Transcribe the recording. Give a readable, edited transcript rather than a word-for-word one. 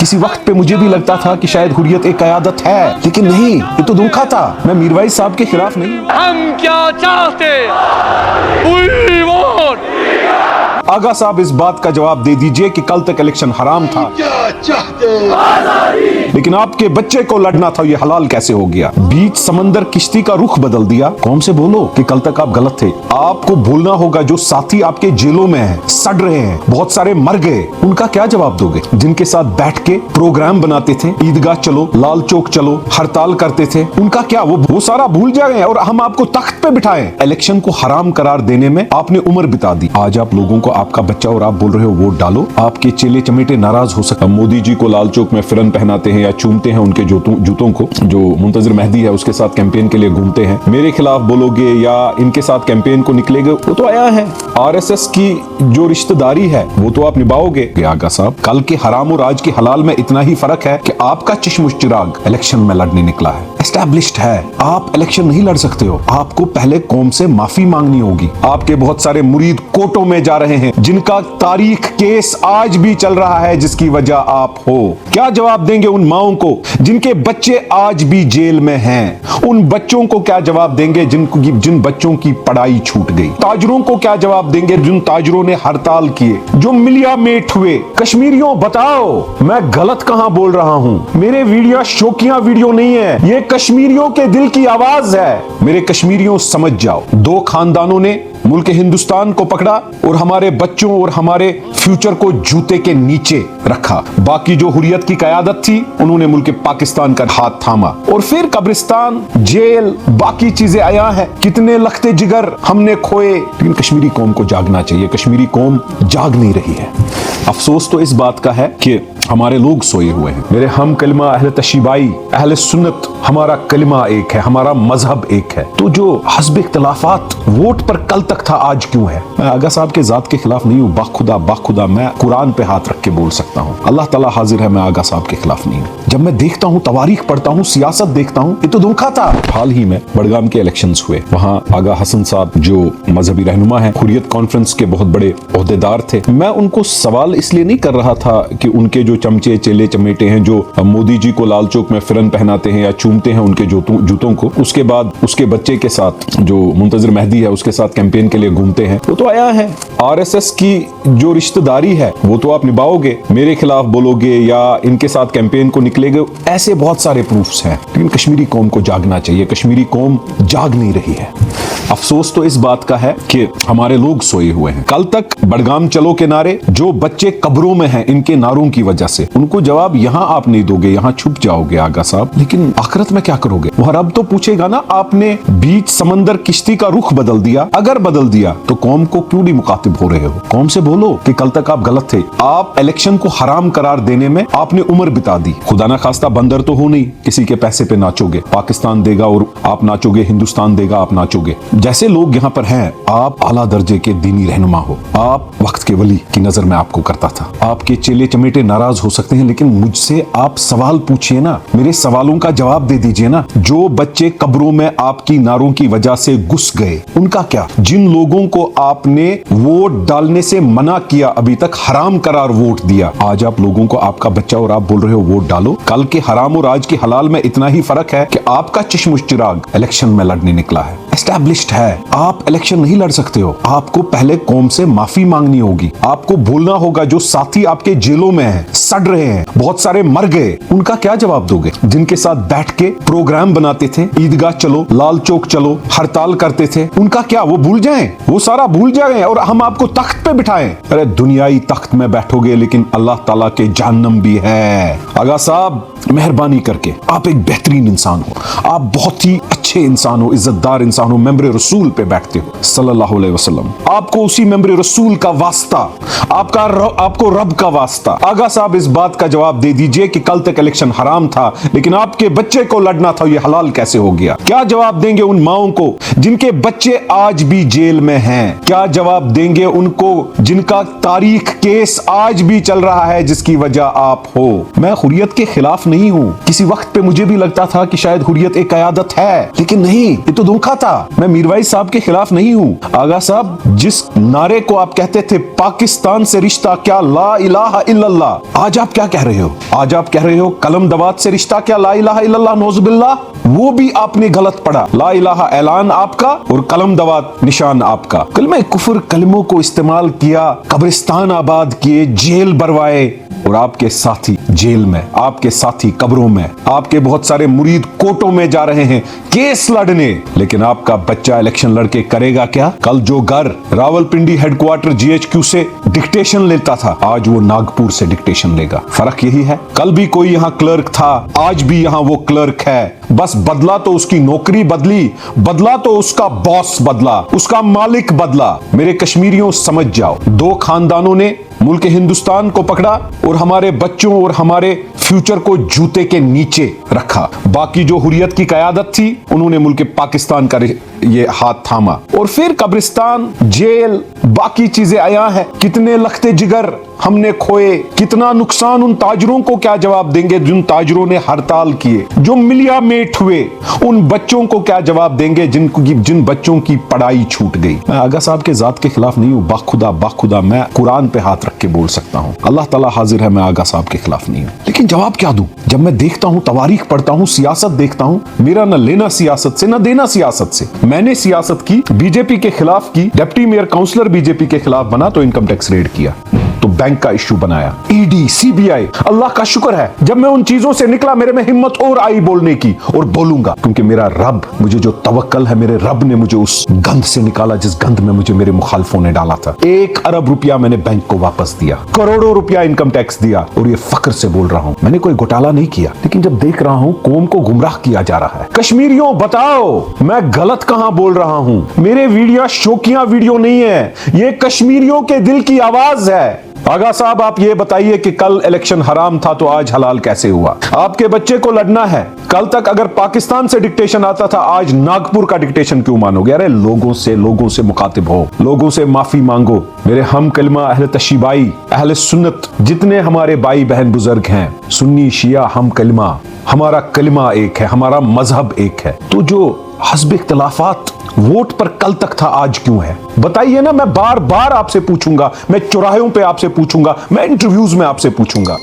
किसी वक्त पे मुझे भी लगता था कि शायद हुर्रियत एक क़यादत है, लेकिन नहीं, ये तो धोखा था। मैं मीरवाइज साहब के खिलाफ नहीं। हम क्या चाहते, आगा साहब इस बात का जवाब दे दीजिए कि कल तक इलेक्शन हराम था, लेकिन आपके बच्चे को लड़ना था, ये हलाल कैसे हो गया? बीच समंदर किश्ती का रुख बदल दिया। कौम से बोलो कि कल तक आप गलत थे। आपको भूलना होगा जो साथी आपके जेलों में हैं, सड़ रहे हैं, बहुत सारे मर गए, उनका क्या जवाब दोगे? जिनके साथ बैठ के प्रोग्राम बनाते थे, ईदगाह चलो, लाल चौक चलो, हड़ताल करते थे, उनका क्या? वो सारा भूल जाए और हम आपको तख्त पे बिठाएं। इलेक्शन को हराम करार देने में आपने उम्र बिता दी। आज आप लोगों को आपका बच्चा और आप बोल रहे हो वोट डालो। आपके चेले चमेटे नाराज हो सकते। मोदी जी को लाल चौक में फिरन पहनाते हैं या चूमते हैं उनके जूतों को। जो मुंतजिर मेहदी है उसके साथ कैंपेन के लिए घूमते हैं। मेरे खिलाफ बोलोगे या इनके साथ कैंपेन को निकलेगे, वो तो आया है। आरएसएस की जो रिश्तेदारी है वो तो आप निभाओगे। आगा साहब, कल के हराम और आज के हलाल में इतना ही फर्क है कि आपका चश्म चिराग इलेक्शन में लड़ने निकला है, एस्टैब्लिश्ड है। आप इलेक्शन नहीं लड़ सकते हो। आपको पहले कौम से माफी मांगनी होगी। आपके बहुत सारे मुरीद कोर्टों में जा रहे हैं जिनका तारीख केस आज भी चल रहा है, जिसकी वजह आप हो। क्या जवाब देंगे उन माओं को जिनके बच्चे आज भी जेल में हैं? उन बच्चों को क्या जवाब देंगे जिन बच्चों की पढ़ाई छूट गई? ताजरों को क्या जवाब देंगे जिन ताजरों ने हड़ताल किए, जो मिलिया मेट हुए? कश्मीरियों बताओ, मैं गलत कहां बोल रहा हूं? मेरे वीडियो शौकिया वीडियो नहीं है, ये कश्मीरियों के दिल की आवाज है। मेरे कश्मीरियों समझ जाओ, दो खानदानों ने मुल्क हिंदुस्तान को पकड़ा और हमारे बच्चों और हमारे फ्यूचर को जूते के नीचे रखा। बाकी जो हुर्रियत की क़यादत थी उन्होंने मुल्क पाकिस्तान का हाथ थामा और फिर कब्रिस्तान, जेल, बाकी चीजें आया है। कितने लखते जिगर हमने खोए, लेकिन कश्मीरी कौम को जागना चाहिए। कश्मीरी कौम जाग नहीं रही है। अफसोस तो इस बात का है कि हमारे लोग सोए हुए हैं। मेरे हम कलिमा अहले तशीबाई, अहले सुन्नत, हमारा कलिमा एक है, हमारा मजहब एक है। तो जो हस्ब इख्तिलाफात वोट पर कल तक था, आज क्यों है? मैं आगा साहब के जात के खिलाफ नहीं हूँ। बाखुदा मैं कुरान पे हाथ रख के बोल सकता हूँ, अल्लाह ताला हाजिर है, मैं आगा साहब के खिलाफ नहीं हूँ। जब मैं देखता हूँ, तवारीख पढ़ता हूँ, सियासत देखता हूँ, ये तो धोखा था। हाल ही में बड़गाम के इलेक्शंस हुए, वहाँ आगा हसन साहब जो मजहबी रहनुमा है, हुर्रियत कॉन्फ्रेंस के बहुत बड़े ओहदेदार थे। मैं उनको सवाल इसलिए नहीं कर रहा था कि उनके जो चमचे चेले चमेटे हैं जो मोदी जी को लाल चौक में फिरन पहनाते हैं या चूमते हैं उनके जूतों को, उसके बाद उसके बच्चे के साथ जो मुंतजिर मेहदी है उसके साथ कैंपेन के लिए घूमते हैं, वो तो आया है। आरएसएस की जो रिश्तेदारी है वो तो आप निभाओगे। मेरे खिलाफ बोलोगे या इनके साथ कैंपेन को निकलेगे, ऐसे बहुत सारे प्रूफ्स हैं। लेकिन कश्मीरी कौम को जागना चाहिए। कश्मीरी कौम जाग नहीं रही है। अफसोस तो इस बात का है कि हमारे लोग सोए हुए हैं। कल तक बड़गाम चलो के नारे, जो बच्चे कब्रों में हैं इनके नारों की वजह से, उनको जवाब यहाँ आप नहीं दोगे, यहाँ छुप जाओगे आगा साहब। लेकिन आखिरत में क्या करोगे? वो रब तो पूछेगा ना, आपने बीच समंदर किश्ती का रुख बदल दिया। अगर बदल दिया तो कौम को क्यों नहीं मुखातिब हो रहे हो? कौम से बोलो कि कल तक आप गलत थे। आप इलेक्शन को हराम करार देने में आपने उम्र बिता दी। खुदा ना खास्ता बंदर तो हो नहीं, किसी के पैसे पे नाचोगे। पाकिस्तान देगा और आप नाचोगे, हिंदुस्तान देगा आप नाचोगे। जैसे लोग यहाँ पर हैं, आप आला दर्जे के दीनी रहनुमा हो। आप वक्त के वली की नजर में आपको करता था। आपके चेले चमेटे नाराज हो सकते हैं, लेकिन मुझसे आप सवाल पूछिए ना, मेरे सवालों का जवाब दे दीजिए ना। जो बच्चे कब्रों में आपकी नारों की वजह से घुस गए, उनका क्या? जिन लोगों को आपने वोट डालने से मना किया, अभी तक हराम करार वोट दिया, आज आप लोगों को आपका बच्चा और आप बोल रहे हो वोट डालो। कल के हराम और आज के हलाल में इतना ही फर्क है कि आपका चश्म चिराग इलेक्शन में लड़ने निकला है, एस्टैब्लिश्ड है। आप इलेक्शन नहीं लड़ सकते हो। आपको पहले कौम से माफी मांगनी होगी। आपको भूलना होगा जो साथी आपके जेलों में हैं, सड़ रहे हैं, बहुत सारे मर गए, उनका क्या जवाब दोगे? जिनके साथ बैठ के प्रोग्राम बनाते थे, ईदगाह चलो, लाल चौक चलो, हड़ताल करते थे, उनका क्या? वो भूल जाएं, वो सारा भूल जाएं और हम आपको तख्त पे बिठाएं। अरे दुनियाई तख्त में बैठोगे, लेकिन अल्लाह ताला के जहन्नम भी है। आगा साहब, मेहरबानी करके, आप एक बेहतरीन इंसान हो, आप बहुत ही अच्छे इंसान हो, इज्जतदार इंसान हो, मेंबर रसूल पे बैठते हो सल्लल्लाहु अलैहि वसल्लम। आपको उसी मेंबर रसूल का वास्ता, आपको रब का वास्ता। आगा साहब इस बात का जवाब दे दीजिए कि कल तक इलेक्शन हराम था, लेकिन आपके बच्चे को लड़ना था, ये हलाल कैसे हो गया? क्या जवाब देंगे उन माओं को जिनके बच्चे आज भी जेल में हैं? क्या जवाब देंगे उनको जिनका तारीख केस आज भी चल रहा है, जिसकी वजह आप हो? मैं हुर्रियत के खिलाफ नहीं हूं। किसी वक्त पे मुझे भी लगता था कि शायद हुर्रियत एक क़यादत है, लेकिन नहीं, ये तो धोखा था। मैं मीरवाइज साहब के खिलाफ नहीं हूँ। आगा साहब, जिस नारे को आप कहते थे पाकिस्तान से रिश्ता क्या, ला इलाहा इल्लल्लाह, आज आप क्या कह रहे हो? आज आप कह रहे हो कलम दवात से रिश्ता क्या, ला इलाहा इल्लल्लाह, नौजुबिल्लाह। वो भी आपने गलत पढ़ा। ला इलाहा ऐलान आपका और कलम दवात निशान आपका। कलमे कुफर कलमों को इस्तेमाल किया, कब्रिस्तान आबाद किए, जेल भरवाए, और आपके साथी जेल में, आपके साथी कब्रों में, आपके बहुत सारे मुरीद कोर्टों में जा रहे हैं केस लड़ने। लेकिन आपका बच्चा इलेक्शन लड़के करेगा क्या? कल जो घर रावलपिंडी हेडक्वार्टर जीएचक्यू से डिक्टेशन लेता था, आज वो नागपुर से डिक्टेशन लेगा। फर्क यही है। कल भी कोई यहाँ क्लर्क था, आज भी यहाँ वो क्लर्क है। बस बदला तो उसकी नौकरी बदली, बदला तो उसका बॉस बदला, उसका मालिक बदला। मेरे कश्मीरियों समझ जाओ, दो खानदानों ने मुल्क हिंदुस्तान को पकड़ा और हमारे बच्चों और हमारे फ्यूचर को जूते के नीचे रखा। बाकी जो हुर्रियत की कयादत थी, उन्होंने मुल्क पाकिस्तान का ये हाथ थामा। और फिर कब्रिस्तान, जेल, बाकी चीजें आया है। कितने लखते जिगर हमने खोए, कितना नुकसान उन ताजरों को क्या जवाब देंगे जिन ताजरों ने हड़ताल किए, जो मिलिया मेट हुए, उन बच्चों को क्या जवाब देंगे जिन बच्चों की पढ़ाई छूट गई। मैं आगा साहब के जात के खिलाफ नहीं हूँ, बाखुदा मैं कुरान पे हाथ रख के बोल सकता हूँ, अल्लाह ताला हाजिर है, मैं आगा साहब के खिलाफ नहीं हूँ। लेकिन जवाब क्या दूं? जब मैं देखता हूँ, तवारीख पढ़ता हूँ, सियासत देखता हूँ, मेरा न लेना सियासत से न देना सियासत से। मैंने सियासत की, बीजेपी के खिलाफ की, डिप्टी मेयर काउंसलर बीजेपी के खिलाफ बना तो इनकम टैक्स रेड किया, तो बैंक का इश्यू बनाया, ईडी, सीबीआई। अल्लाह का शुक्र है जब मैं उन चीजों से निकला, मेरे में हिम्मत और आई बोलने की, और बोलूंगा, क्योंकि मेरा रब, मुझे जो तवक्कल है, मेरे रब ने मुझे उस गंद से निकाला जिस गंद में मुझे मेरे मुखालफों ने डाला था। 1 अरब रुपया मैंने बैंक को वापस दिया, करोड़ों रुपया इनकम टैक्स दिया, और ये फख्र से बोल रहा हूं, मैंने कोई घोटाला नहीं किया। लेकिन जब देख रहा हूं कौम को गुमराह किया जा रहा है, कश्मीरियों बताओ मैं गलत कहां बोल रहा हूं? मेरे वीडियो शौकिया वीडियो नहीं है, ये कश्मीरियों के दिल की आवाज है। आगा साहब, आप ये बताइए कि कल इलेक्शन हराम था तो आज हलाल कैसे हुआ? आपके बच्चे को लड़ना है, कल तक अगर पाकिस्तान से डिक्टेशन आता था, आज नागपुर का डिक्टेशन क्यों मानोगे? अरे लोगों से मुखातिब हो, लोगों से माफी मांगो। मेरे हम कलमा अहले तशीबाई, अहले सुन्नत, जितने हमारे भाई बहन बुजुर्ग हैं, सुन्नी शिया हम कलमा, हमारा कलमा एक है, हमारा मजहब एक है। तो जो हस्ब इख्तिलाफात वोट पर कल तक था, आज क्यों है? बताइए ना। मैं बार बार आपसे पूछूंगा, मैं चौराहों पे आपसे पूछूंगा, मैं इंटरव्यूज में आपसे पूछूंगा।